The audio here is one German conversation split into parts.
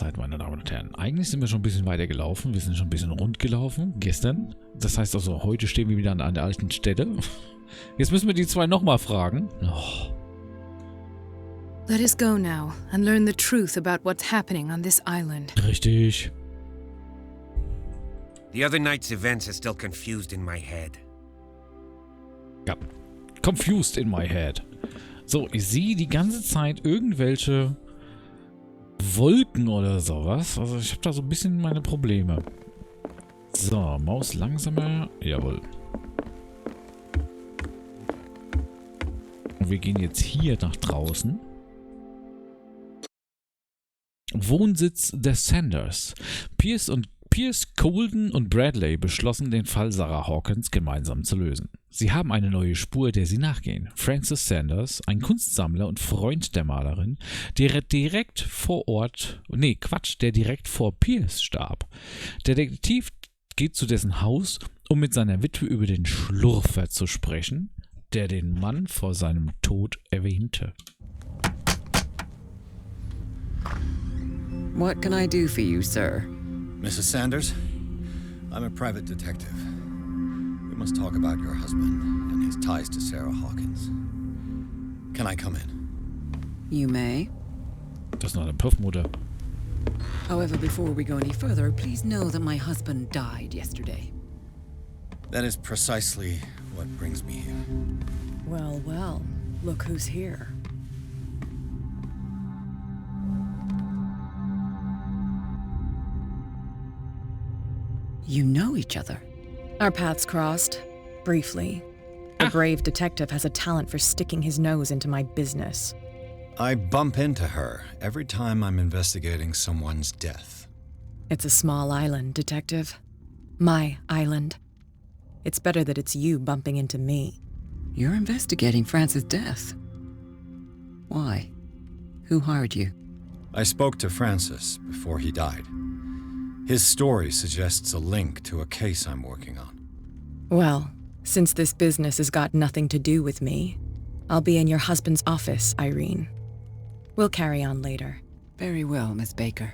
Mahlzeit, meine Damen und Herren. Eigentlich sind wir schon ein bisschen weiter gelaufen. Wir sind schon ein bisschen rund gelaufen gestern. Das heißt also, heute stehen wir wieder an der alten Stelle. Jetzt müssen wir die zwei nochmal fragen. Oh. Let us go now and learn the truth about what's happening on this island. Richtig. The other night's events are still confused in my head. Ja. Confused in my head. So, ich sehe die ganze Zeit irgendwelche Wolken oder sowas. Also ich habe da so ein bisschen meine Probleme. So, Maus langsamer. Jawohl. Und wir gehen jetzt hier nach draußen. Wohnsitz der Sanders. Pierce, Colden und Bradley beschlossen, den Fall Sarah Hawkins gemeinsam zu lösen. Sie haben eine neue Spur, der sie nachgehen. Francis Sanders, ein Kunstsammler und Freund der Malerin, der direkt vor Pierce starb. Der Detektiv geht zu dessen Haus, um mit seiner Witwe über den Schlurfer zu sprechen, der den Mann vor seinem Tod erwähnte. What can I do for you, sir? Mrs. Sanders, I'm a private detective. We must talk about your husband and his ties to Sarah Hawkins. Can I come in? You may. Das ist noch eine Puffmutter. However, before we go any further, please know that my husband died yesterday. That is precisely what brings me here. Well, well, look who's here. You know each other. Our paths crossed, briefly. The brave detective has a talent for sticking his nose into my business. I bump into her every time I'm investigating someone's death. It's a small island, detective. My island. It's better that it's you bumping into me. You're investigating Francis' death. Why? Who hired you? I spoke to Francis before he died. His story suggests a link to a case I'm working on. Well, since this business has got nothing to do with me, I'll be in your husband's office, Irene. We'll carry on later. Very well, Miss Baker.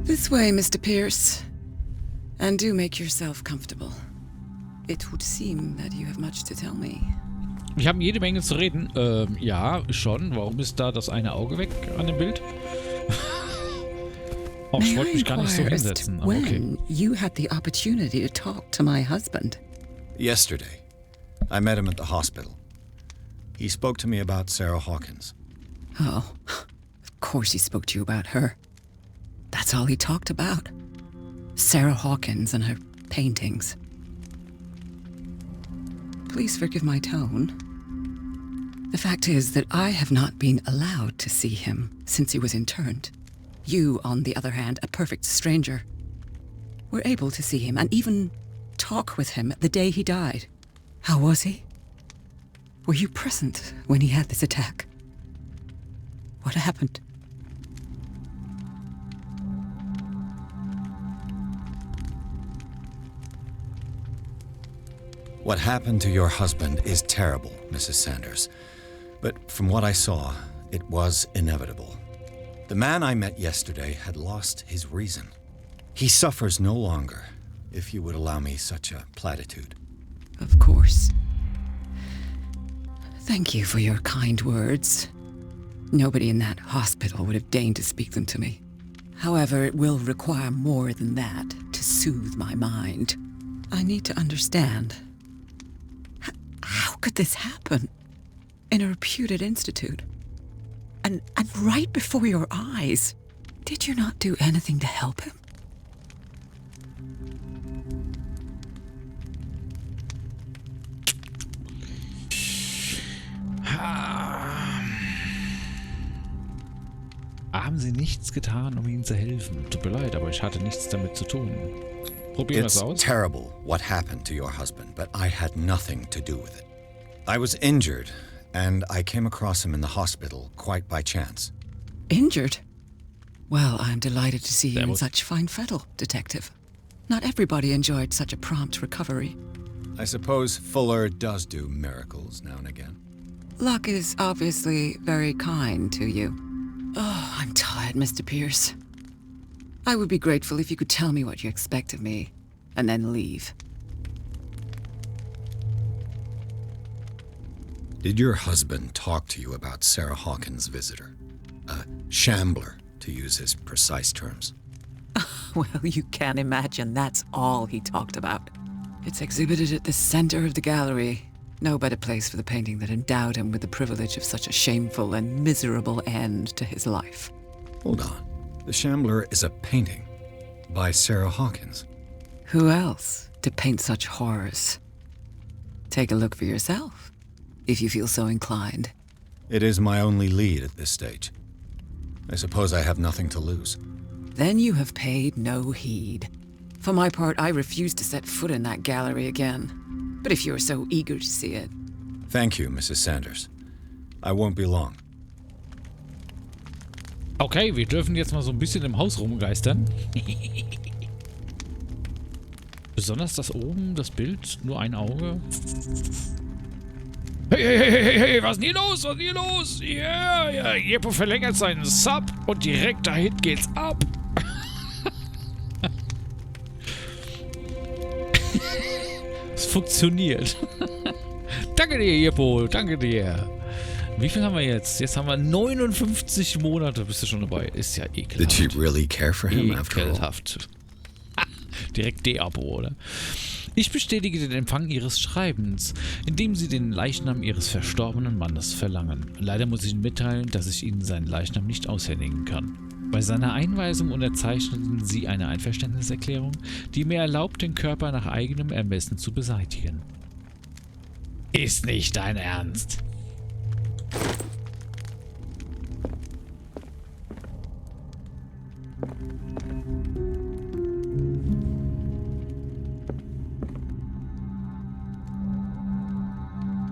This way, Mr. Pierce. And do make yourself comfortable. It would seem that you have much to tell me. Ich habe jede Menge zu reden. Ja, schon. Warum ist da das eine Auge weg an dem Bild? Oh, ich wollte mich gar nicht so hinsetzen. Aber okay. When you had the opportunity to talk to my husband? Yesterday, I met him at the hospital. He spoke to me about Sarah Hawkins. Oh, of course he spoke to you about her. That's all he talked about. Sarah Hawkins and her paintings. Please forgive my tone. The fact is that I have not been allowed to see him since he was interned. You, on the other hand, a perfect stranger, were able to see him and even talk with him the day he died. How was he? Were you present when he had this attack? What happened? What happened to your husband is terrible, Mrs. Sanders. But from what I saw, it was inevitable. The man I met yesterday had lost his reason. He suffers no longer, if you would allow me such a platitude. Of course. Thank you for your kind words. Nobody in that hospital would have deigned to speak them to me. However, it will require more than that to soothe my mind. I need to understand. How could this happen? In a reputed institute? And right before your eyes. Did you not do anything to help him? Haben Sie nichts getan, um ihm zu helfen? Tut mir leid, aber ich hatte nichts damit zu tun. Probieren wir es aus. It's terrible what happened to your husband, but I had nothing to do with it. I was injured, and I came across him in the hospital quite by chance. Injured? Well, I'm delighted to see you in such fine fettle, Detective. Not everybody enjoyed such a prompt recovery. I suppose Fuller does do miracles now and again. Luck is obviously very kind to you. Oh, I'm tired, Mr. Pierce. I would be grateful if you could tell me what you expect of me, and then leave. Did your husband talk to you about Sarah Hawkins' visitor? A shambler, to use his precise terms. Well, you can imagine that's all he talked about. It's exhibited at the center of the gallery. No better place for the painting that endowed him with the privilege of such a shameful and miserable end to his life. Hold on. The Shambler is a painting by Sarah Hawkins. Who else to paint such horrors? Take a look for yourself, if you feel so inclined. It is my only lead at this stage. I suppose I have nothing to lose. Then you have paid no heed. For my part, I refuse to set foot in that gallery again. But if you're so eager to see it... Thank you, Mrs. Sanders. I won't be long. Okay, wir dürfen jetzt mal so ein bisschen im Haus rumgeistern. Besonders das oben, das Bild, nur ein Auge. Hey, hey, hey, hey, hey, was ist denn hier los? Was ist denn hier los? Ja, ja, Jeppo verlängert seinen Sub und direkt dahin geht's ab. Es funktioniert. Danke dir, Jeppo, danke dir. Wie viel haben wir jetzt? Jetzt haben wir 59 Monate, bist du schon dabei. Ist ja ekelhaft. Did she really care for him after all? Ekelhaft. Direkt De-Abo, oder? Ich bestätige den Empfang Ihres Schreibens, indem Sie den Leichnam Ihres verstorbenen Mannes verlangen. Leider muss ich Ihnen mitteilen, dass ich Ihnen seinen Leichnam nicht aushändigen kann. Bei seiner Einweisung unterzeichneten Sie eine Einverständniserklärung, die mir erlaubt, den Körper nach eigenem Ermessen zu beseitigen. Ist nicht dein Ernst?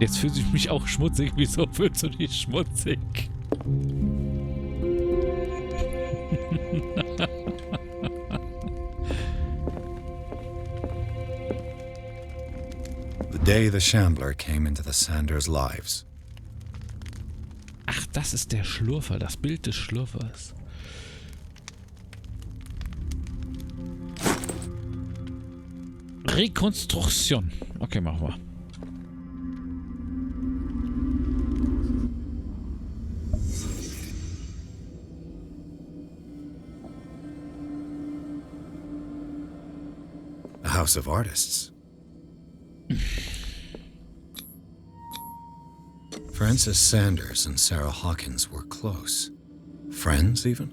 Jetzt fühle ich mich auch schmutzig. Wieso fühlst du dich schmutzig? The day the Shambler came into the Sanders' lives. Ach, das ist der Schlurfer, das Bild des Schlurfers. Rekonstruktion. Okay, machen wir. A house of artists. Frances Sanders and Sarah Hawkins were close. Friends, even?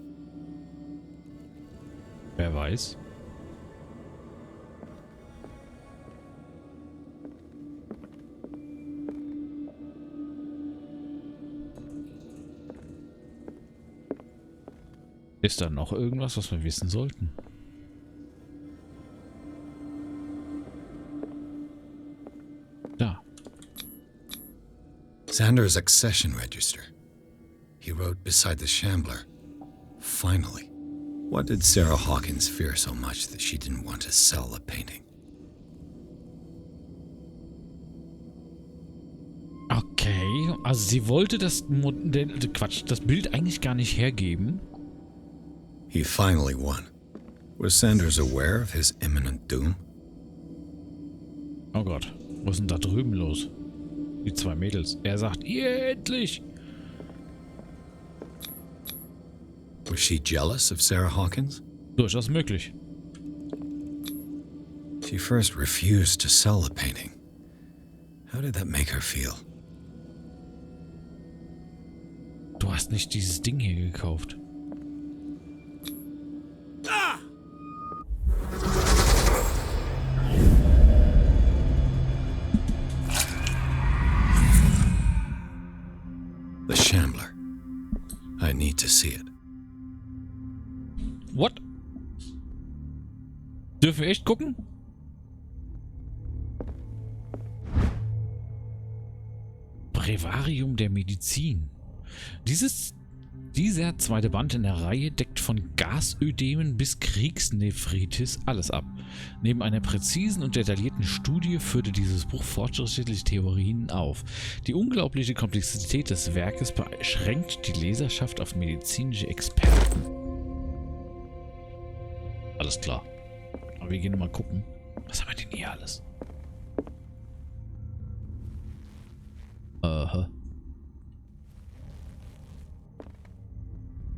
Wer weiß. Ist da noch irgendwas, was wir wissen sollten? Da. Sanders' accession register. He wrote beside the Shambler, "Finally." What did Sarah Hawkins fear so much that she didn't want to sell the painting? Okay, also sie wollte das Bild eigentlich gar nicht hergeben. He finally won. Was Sanders aware of his imminent doom? Oh Gott, was ist denn da drüben los? Die zwei Mädels. Er sagt, ihr endlich! Was she jealous of Sarah Hawkins? Durchaus möglich. She first refused to sell the painting. How did that make her feel? Du hast nicht dieses Ding hier gekauft. The Shambler. I need to see it. What? Dürfen wir echt gucken? Brevarium der Medizin. Dieses Dieser zweite Band in der Reihe deckt von Gasödemen bis Kriegsnephritis alles ab. Neben einer präzisen und detaillierten Studie führte dieses Buch fortschrittliche Theorien auf. Die unglaubliche Komplexität des Werkes beschränkt die Leserschaft auf medizinische Experten. Alles klar. Aber wir gehen mal gucken. Was haben wir denn hier alles? Aha.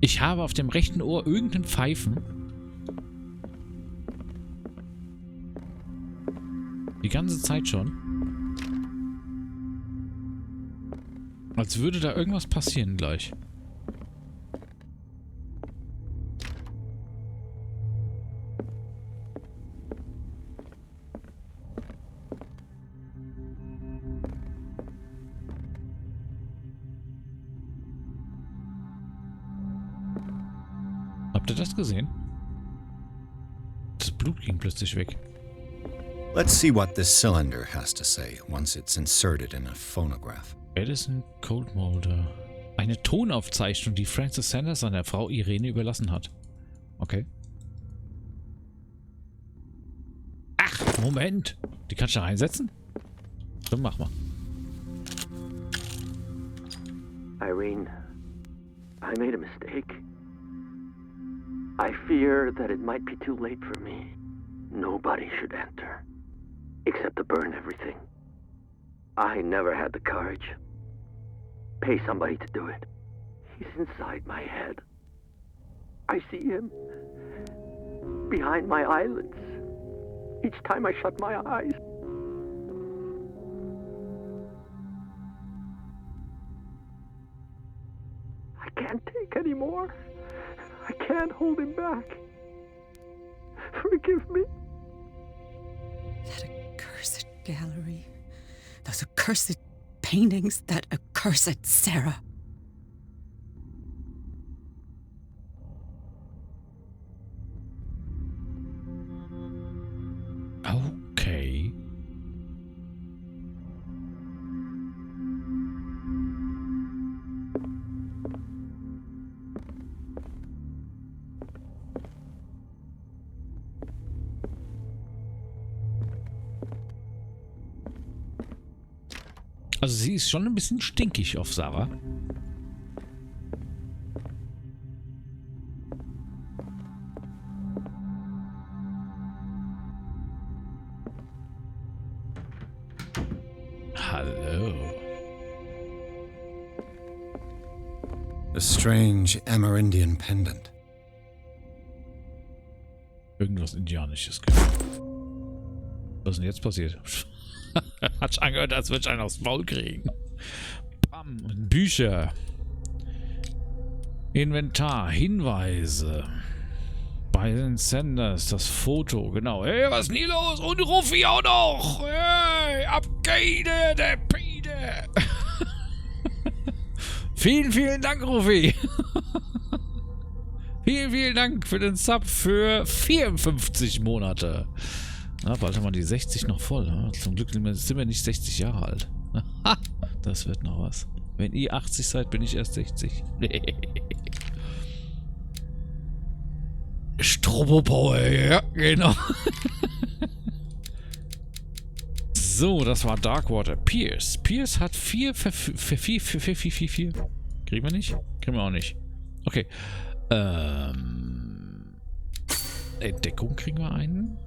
Ich habe auf dem rechten Ohr irgendein Pfeifen. Die ganze Zeit schon. Als würde da irgendwas passieren gleich. Habt ihr das gesehen? Das Blut ging plötzlich weg. Let's see what this cylinder has to say once it's inserted in a phonograph. Edison Coldmolder. Eine Tonaufzeichnung, die Francis Sanders seiner Frau Irene überlassen hat. Okay. Ach, Moment. Die kannst du da reinsetzen? Dann mach mal. Irene, I made a mistake. I fear that it might be too late for me. Nobody should enter, except to burn everything. I never had the courage. Pay somebody to do it. He's inside my head. I see him behind my eyelids each time I shut my eyes. I can't take any more. I can't hold him back. Forgive me. That accursed gallery. Those accursed paintings. That accursed Sarah. Okay. Also sie ist schon ein bisschen stinkig auf Sarah. Hallo. A strange Amerindian pendant. Irgendwas Indianisches gehört. Was ist denn jetzt passiert? Hat sich angehört, als würde ich einen aufs Maul kriegen. Bam. Bücher. Inventar. Hinweise. Bei den Senders. Das Foto. Genau. Hey, was ist denn hier los? Und Rufi auch noch. Hey, abgelegenen, der Pide. Vielen, vielen Dank, Rufi. Vielen, vielen Dank für den Sub für 54 Monate. Na, bald haben wir die 60 noch voll. Ja? Zum Glück sind wir nicht 60 Jahre alt. Das wird noch was. Wenn ihr 80 seid, bin ich erst 60. Strobopower, ja, genau. So, das war Darkwater. Pierce. Pierce hat 4. Kriegen wir nicht? Kriegen wir auch nicht. Okay. Entdeckung kriegen wir einen.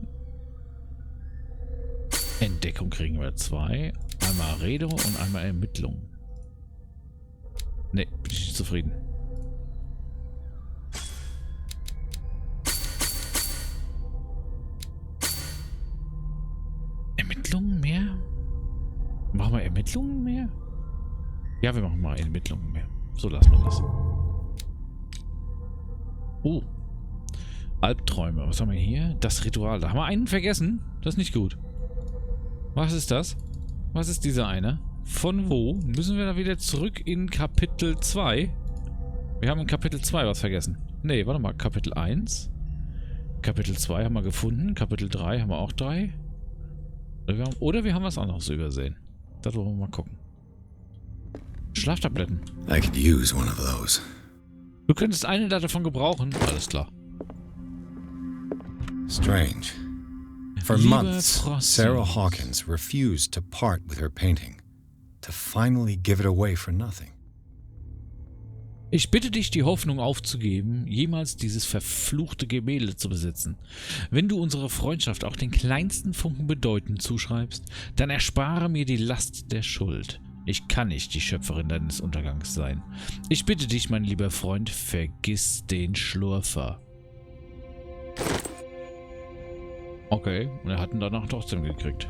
Entdeckung kriegen wir 2. Einmal Rede und einmal Ermittlung. Ne, bin ich nicht zufrieden. Ermittlungen mehr? Machen wir Ermittlungen mehr? Ja, wir machen mal Ermittlungen mehr. So lassen wir das. Oh. Albträume. Was haben wir hier? Das Ritual. Da haben wir einen vergessen. Das ist nicht gut. Was ist das? Was ist dieser eine? Von wo? Müssen wir da wieder zurück in Kapitel 2? Wir haben in Kapitel 2 was vergessen. Nee, warte mal. Kapitel 1. Kapitel 2 haben wir gefunden. Kapitel 3 haben wir auch 3. Oder wir haben was anderes übersehen. Das wollen wir mal gucken. Schlaftabletten. I could use one of those. Du könntest eine davon gebrauchen. Alles klar. Strange. For Liebe months, Frau Sarah Sims. Hawkins refused to part with her painting, to finally give it away for nothing. Ich bitte dich, die Hoffnung aufzugeben, jemals dieses verfluchte Gemälde zu besitzen. Wenn du unserer Freundschaft auch den kleinsten Funken Bedeuten zuschreibst, dann erspare mir die Last der Schuld. Ich kann nicht die Schöpferin deines Untergangs sein. Ich bitte dich, mein lieber Freund, vergiss den Schlurfer. Okay, und er hat ihn danach trotzdem gekriegt.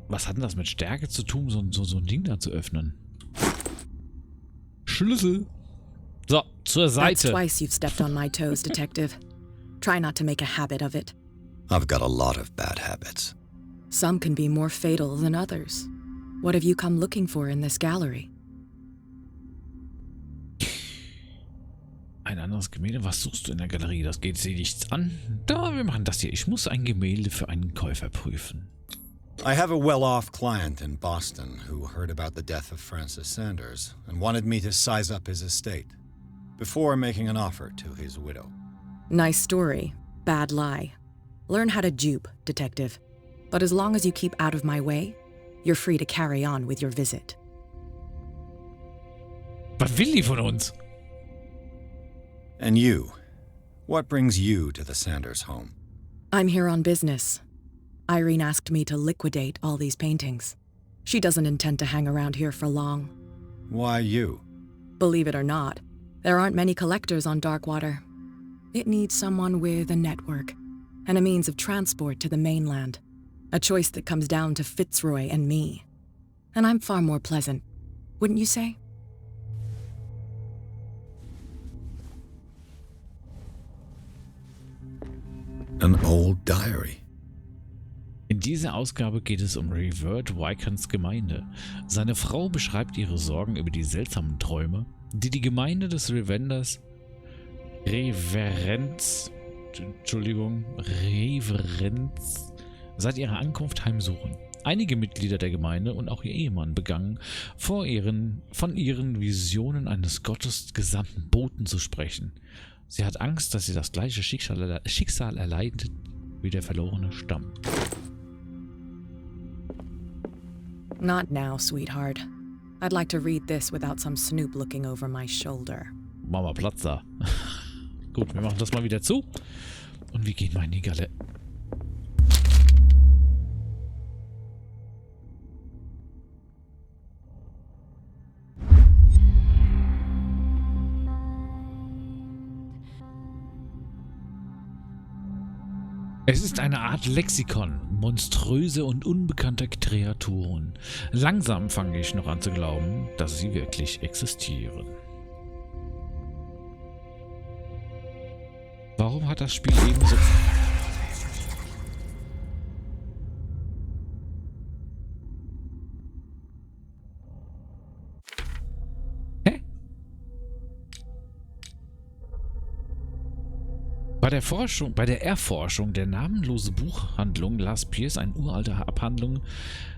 Was hat denn das mit Stärke zu tun, so ein Ding da zu öffnen? Schlüssel. So, zur That's Seite. twice you've stepped on my toes, Detective. Try not to make a habit of it. I've got a lot of bad habits. Some can be more fatal than others. What have you come looking for in this gallery? Ein anderes Gemälde? Was suchst du in der Galerie? Das geht sie nichts an. Da, wir machen das hier. Ich muss ein Gemälde für einen Käufer prüfen. I have a well-off client in Boston who heard about the death of Francis Sanders and wanted me to size up his estate before making an offer to his widow. Nice story. Bad lie. Learn how to dupe, Detective. But as long as you keep out of my way, you're free to carry on with your visit. Was will die von uns? And you, what brings you to the Sanders home? I'm here on business. Irene asked me to liquidate all these paintings. She doesn't intend to hang around here for long. Why you? Believe it or not, there aren't many collectors on Darkwater. It needs someone with a network and a means of transport to the mainland. A choice that comes down to Fitzroy and me. And I'm far more pleasant, wouldn't you say? An old diary. In dieser Ausgabe geht es um Revert Wycans Gemeinde. Seine Frau beschreibt ihre Sorgen über die seltsamen Träume, die die Gemeinde des Reverenz seit ihrer Ankunft heimsuchen. Einige Mitglieder der Gemeinde und auch ihr Ehemann begannen, von ihren Visionen eines gottesgesandten Boten zu sprechen. Sie hat Angst, dass sie das gleiche Schicksal erleidet wie der verlorene Stamm. Not now, sweetheart. I'd like to read this without some snoop looking over my shoulder. Mama Platz da. Gut, wir machen das mal wieder zu. Und wir gehen mal in die Galle. Es ist eine Art Lexikon monströser und unbekannter Kreaturen. Langsam fange ich noch an zu glauben, dass sie wirklich existieren. Warum hat das Spiel eben so... Hä? Bei der Erforschung der namenlosen Buchhandlung las Pierce eine uralte Abhandlung,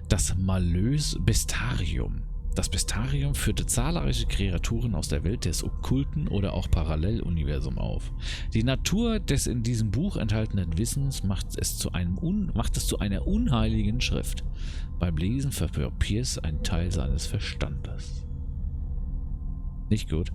das Malleus Bestarium. Das Bestarium führte zahlreiche Kreaturen aus der Welt des Okkulten oder auch Paralleluniversum auf. Die Natur des in diesem Buch enthaltenen Wissens macht es zu einer unheiligen Schrift. Beim Lesen verwirrt Pierce einen Teil seines Verstandes. Nicht gut.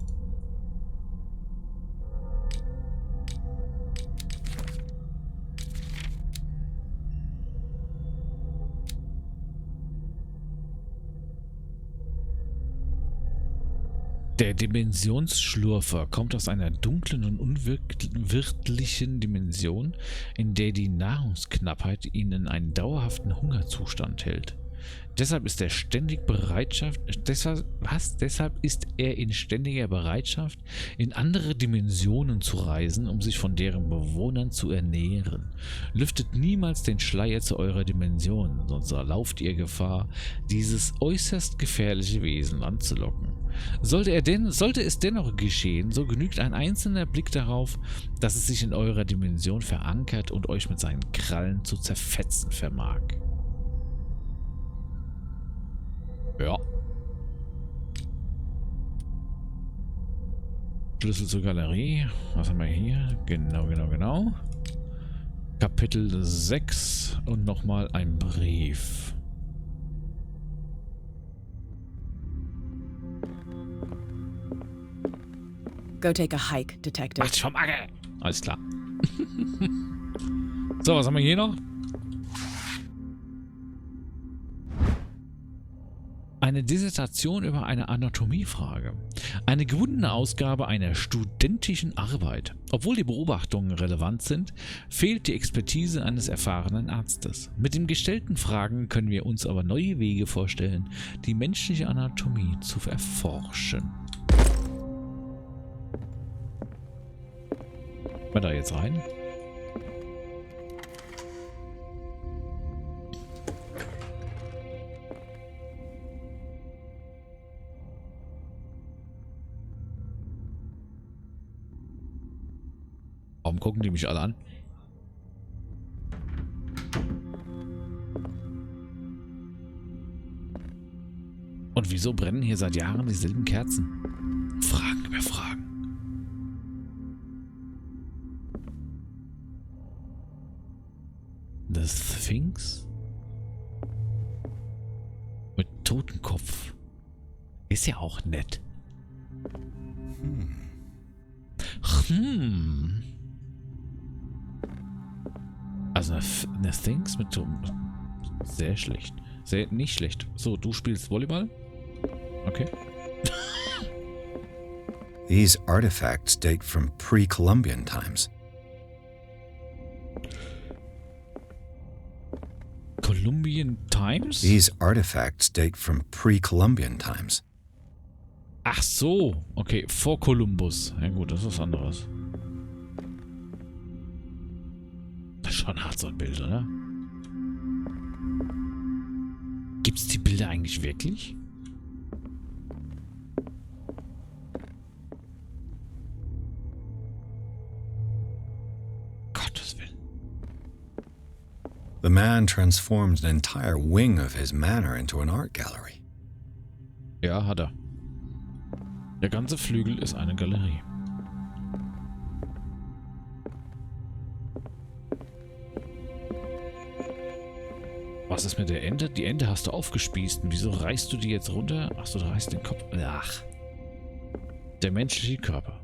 Der Dimensionsschlurfer kommt aus einer dunklen und unwirtlichen Dimension, in der die Nahrungsknappheit ihn in einen dauerhaften Hungerzustand hält. Deshalb ist er in ständiger Bereitschaft, in andere Dimensionen zu reisen, um sich von deren Bewohnern zu ernähren. Lüftet niemals den Schleier zu eurer Dimension, sonst lauft ihr Gefahr, dieses äußerst gefährliche Wesen anzulocken. Sollte es dennoch geschehen, so genügt ein einzelner Blick darauf, dass es sich in eurer Dimension verankert und euch mit seinen Krallen zu zerfetzen vermag. Ja. Schlüssel zur Galerie. Was haben wir hier? Genau. Kapitel 6 und nochmal ein Brief. Go take a hike, Detective. Macht's vom Acker! Alles klar. So, was haben wir hier noch? Eine Dissertation über eine Anatomiefrage. Eine gewundene Ausgabe einer studentischen Arbeit. Obwohl die Beobachtungen relevant sind, fehlt die Expertise eines erfahrenen Arztes. Mit den gestellten Fragen können wir uns aber neue Wege vorstellen, die menschliche Anatomie zu erforschen. Mal da jetzt rein. Warum gucken die mich alle an? Und wieso brennen hier seit Jahren dieselben Kerzen? Fragen über Fragen. The Sphinx? Mit Totenkopf. Ist ja auch nett. Also eine Sphinx mit Totenkopf. Sehr schlecht. Nicht schlecht. So, du spielst Volleyball? Okay. These artifacts date from pre-Columbian times. Columbian Times? These artifacts date from pre-Columbian times. Ach so. Okay, vor Kolumbus. Ja gut, das ist was anderes. Das ist schon hart, so ein Bild, oder? Gibt's die Bilder eigentlich wirklich? Gottes Willen. The man transforms an entire wing of his manor into an art gallery. Ja, hat er. Der ganze Flügel ist eine Galerie. Was ist mit der Ente? Die Ente hast du aufgespießt. Und wieso reißt du die jetzt runter? Achso, du reißt den Kopf. Ach. Der menschliche Körper.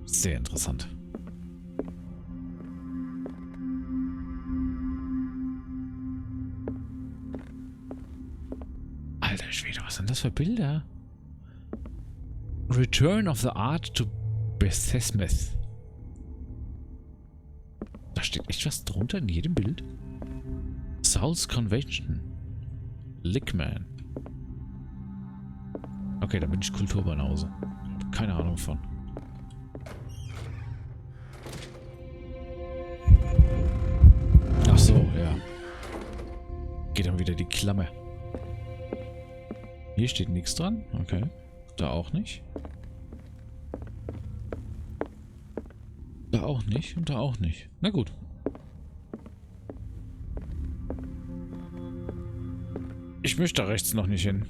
Sehr interessant. Alter Schwede, was sind das für Bilder? Return of the Art to Besesmeth. Da steht echt was drunter in jedem Bild. South Convention. Lickman. Okay, da bin ich Kulturbanause. Keine Ahnung von. Ach so, ja. Geht dann wieder die Klammer. Hier steht nichts dran. Okay. Da auch nicht. Da auch nicht und da auch nicht. Na gut. Ich möchte da rechts noch nicht hin.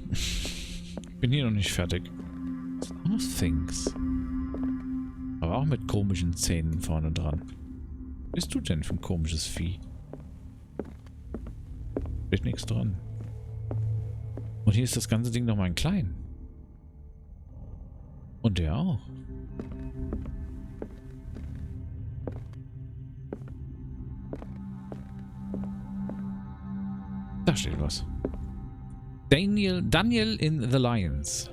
Bin hier noch nicht fertig. Oh, Sphinx. Aber auch mit komischen Zähnen vorne dran. Was bist du denn für ein komisches Vieh? Steht nichts dran. Und hier ist das ganze Ding nochmal in klein. Und der auch. Da steht was. Daniel in the Lions.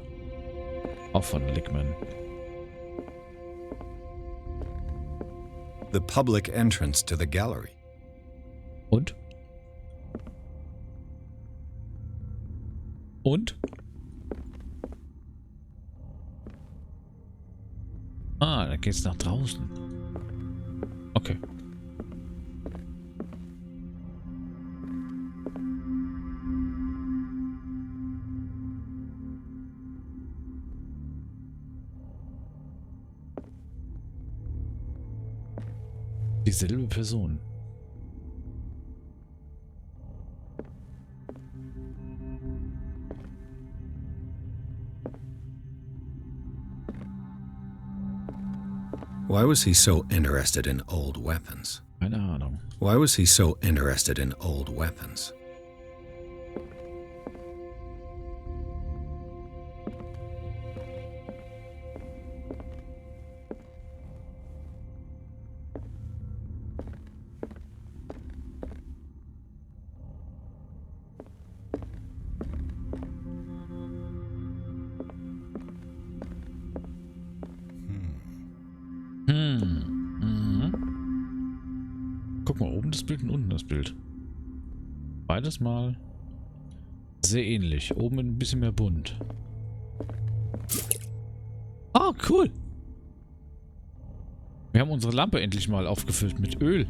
Auch von Lickman. The public entrance to the gallery. Und? Und? Ah, da geht's nach draußen. Okay. Dieselbe Person. Why was he so interested in old weapons? Keine Ahnung. Why was he so interested in old weapons? Guck mal, oben das Bild und unten das Bild. Beides mal sehr ähnlich. Oben ein bisschen mehr bunt. Oh, cool. Wir haben unsere Lampe endlich mal aufgefüllt mit Öl.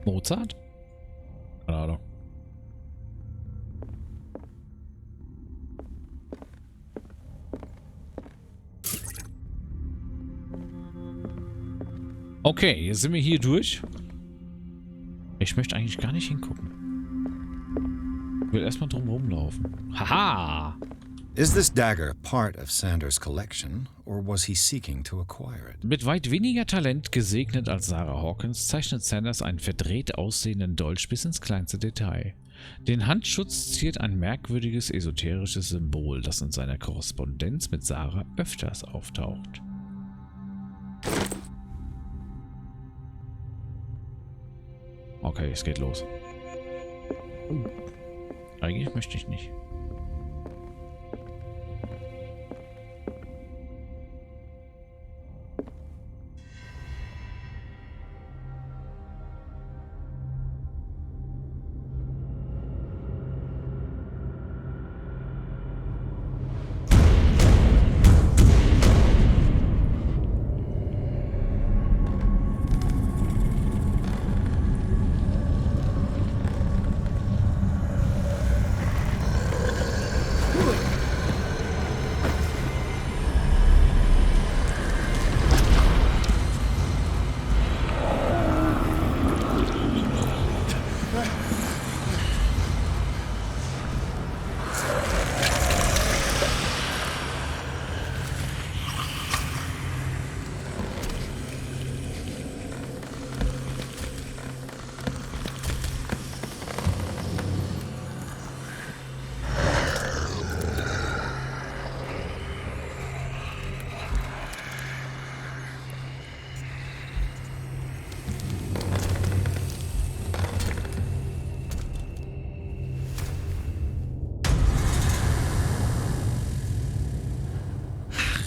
Mozart? Keine Ahnung. Okay, jetzt sind wir hier durch. Ich möchte eigentlich gar nicht hingucken. Ich will erstmal drum rumlaufen. Haha! Is this dagger part of Sanders' collection, or was he seeking to acquire it? Mit weit weniger Talent gesegnet als Sarah Hawkins zeichnet Sanders einen verdreht aussehenden Dolch bis ins kleinste Detail. Den Handschutz ziert ein merkwürdiges esoterisches Symbol, das in seiner Korrespondenz mit Sarah öfters auftaucht. Okay, es geht los. Eigentlich möchte ich nicht.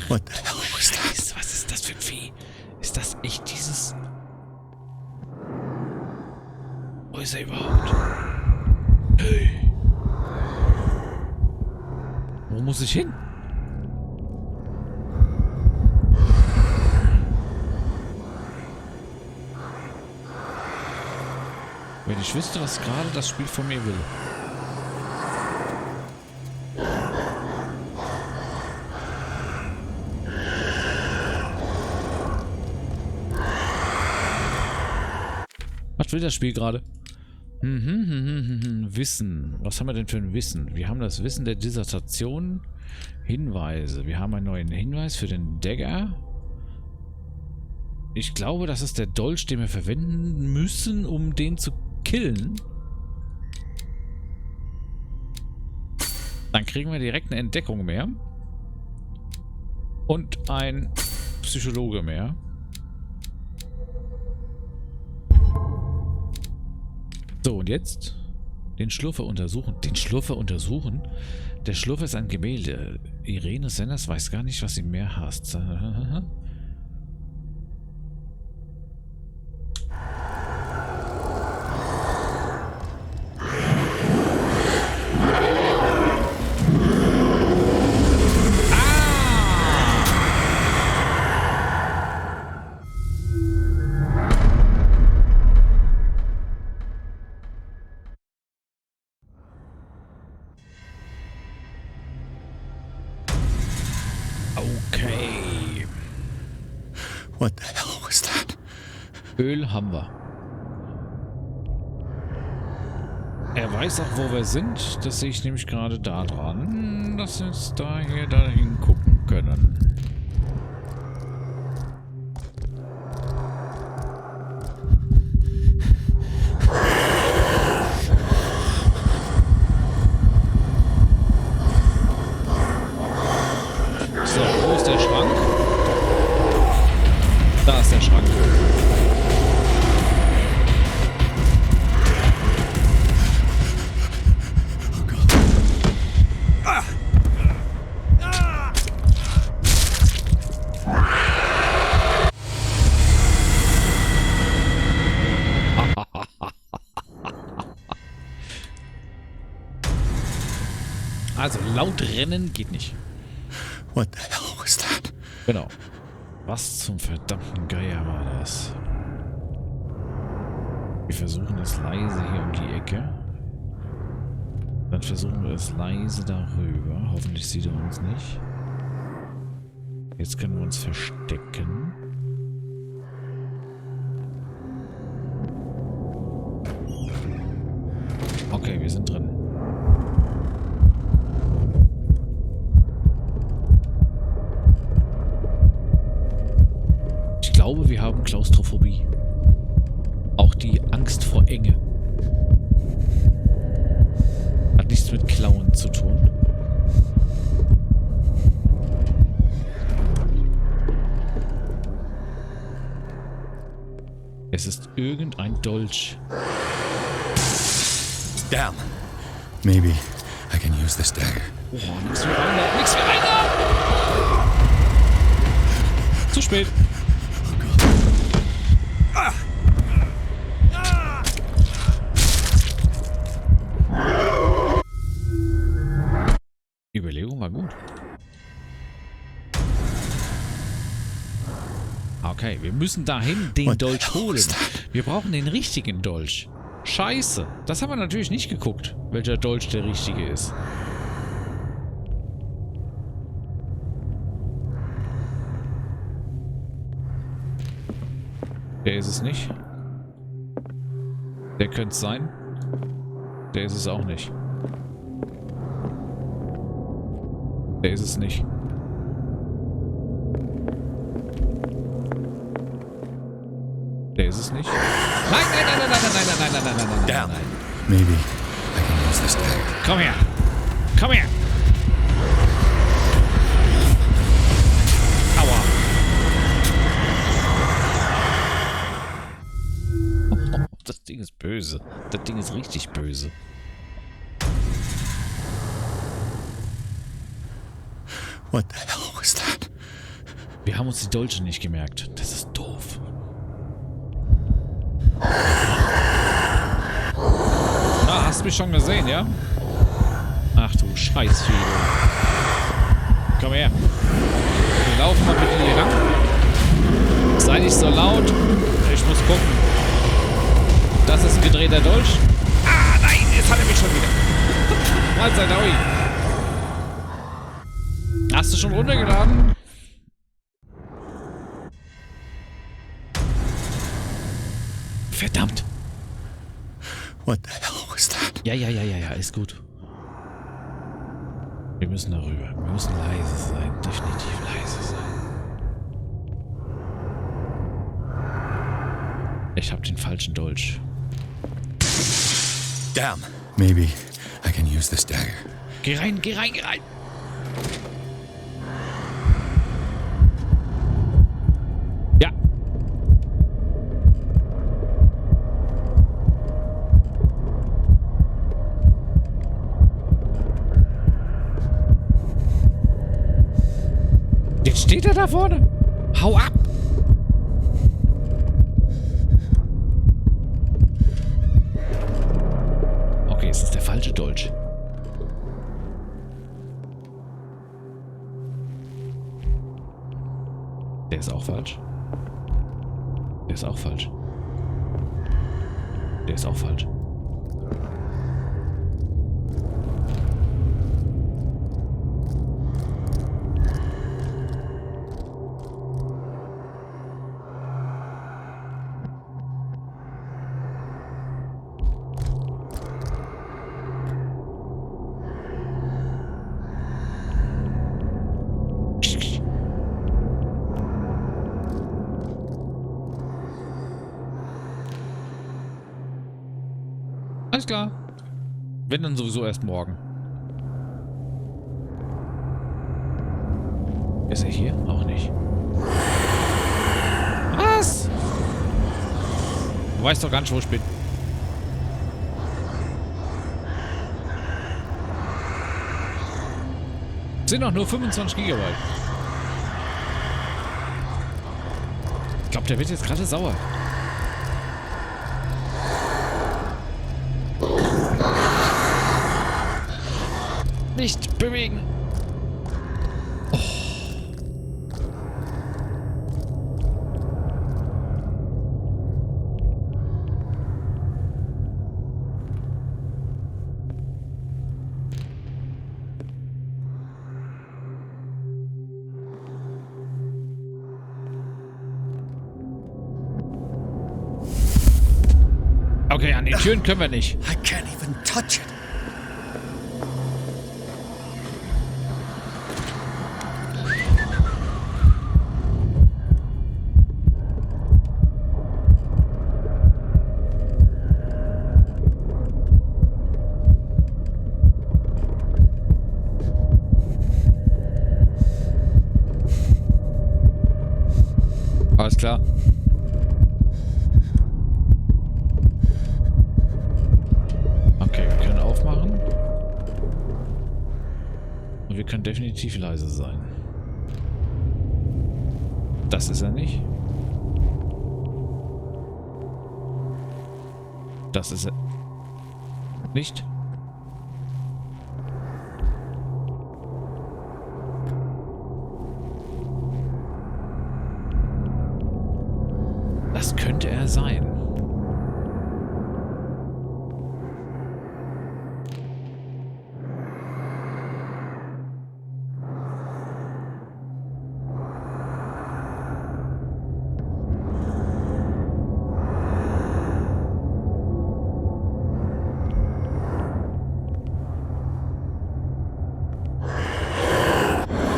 What the hell was that? Was ist das für ein Vieh? Ist das echt dieses... Wo ist er überhaupt? Hey. Wo muss ich hin? Wenn ich wüsste, was gerade das Spiel von mir will. Was will das Spiel gerade? Wissen. Was haben wir denn für ein Wissen? Wir haben das Wissen der Dissertation. Hinweise. Wir haben einen neuen Hinweis für den Dagger. Ich glaube, das ist der Dolch, den wir verwenden müssen, um den zu killen. Dann kriegen wir direkt eine Entdeckung mehr. Und ein Psychologe mehr. So, und jetzt den Schlurfer untersuchen. Den Schlurfer untersuchen? Der Schlurfer ist ein Gemälde. Irene Sanders weiß gar nicht, was sie mehr hasst. Okay. What the hell was that? Öl haben wir. Er weiß auch, wo wir sind. Das sehe ich nämlich gerade da dran, dass wir jetzt dahin gucken können. So, wo ist der Schrank? Da ist der Schrank. Also laut rennen geht nicht. What the hell was that? Genau. Was zum verdammten Geier war das? Wir versuchen es leise hier um die Ecke. Dann versuchen wir es leise darüber. Hoffentlich sieht er uns nicht. Jetzt können wir uns verstecken. Okay, wir sind drin. Ich glaube, wir haben Klaustrophobie. Auch die Angst vor Enge. Hat nichts mit Klauen zu tun. Es ist irgendein Dolch. Damn. Maybe I can use this dagger. Oh, nix wie rein, nix wie rein! Zu spät. Die Überlegung war gut. Okay, wir müssen dahin den Dolch holen. Wir brauchen den richtigen Dolch. Scheiße. Das haben wir natürlich nicht geguckt, welcher Dolch der richtige ist. Der ist es nicht. Der könnte es sein. Der ist es auch nicht. Der ist es nicht. Der ist es nicht. Nein, nein, nein, nein, nein, nein, nein, nein, nein, nein, nein, nein, nein. Maybe I can use this dagger. Komm her. Komm her. Aua. Oh, das Ding ist böse. Das Ding ist richtig böse. What the hell was that? Wir haben uns die Dolche nicht gemerkt. Das ist doof. Ah, hast du mich schon gesehen, ja? Ach du Scheißvieh. Komm her. Wir laufen mal bitte hier lang. Sei nicht so laut. Ich muss gucken. Das ist ein gedrehter Dolch. Ah, nein, jetzt hat er mich schon wieder. Mahlzeit, Aui. Hast du schon runtergeladen? Verdammt. What the hell was that? Ja, ist gut. Wir müssen darüber. Wir müssen leise sein. Definitiv leise sein. Ich hab den falschen Dolch. Damn. Maybe I can use this dagger. Geh rein, geh rein, geh rein. Ja. Jetzt steht er da vorne. Hau ab. Okay, es ist der falsche Dolch. Der ist auch falsch. Der ist auch falsch. Der ist auch falsch. Alles klar. Wenn dann sowieso erst morgen. Ist er hier? Auch nicht. Was? Du weißt doch gar nicht, wo ich bin. Sind doch nur 25 Gigabyte. Ich glaube, der wird jetzt gerade sauer. Nicht bewegen. Oh. Okay, an die Türen können wir nicht. I can't even touch it. Alles klar. Okay, wir können aufmachen. Und wir können definitiv leise sein. Das ist er nicht. Das ist er nicht. Das könnte er sein.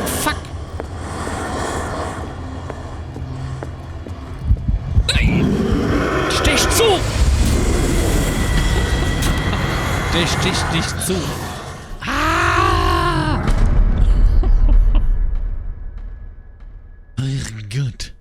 Fuck! Nein! Stich zu! Der sticht nicht zu. Ah! Ach Gott.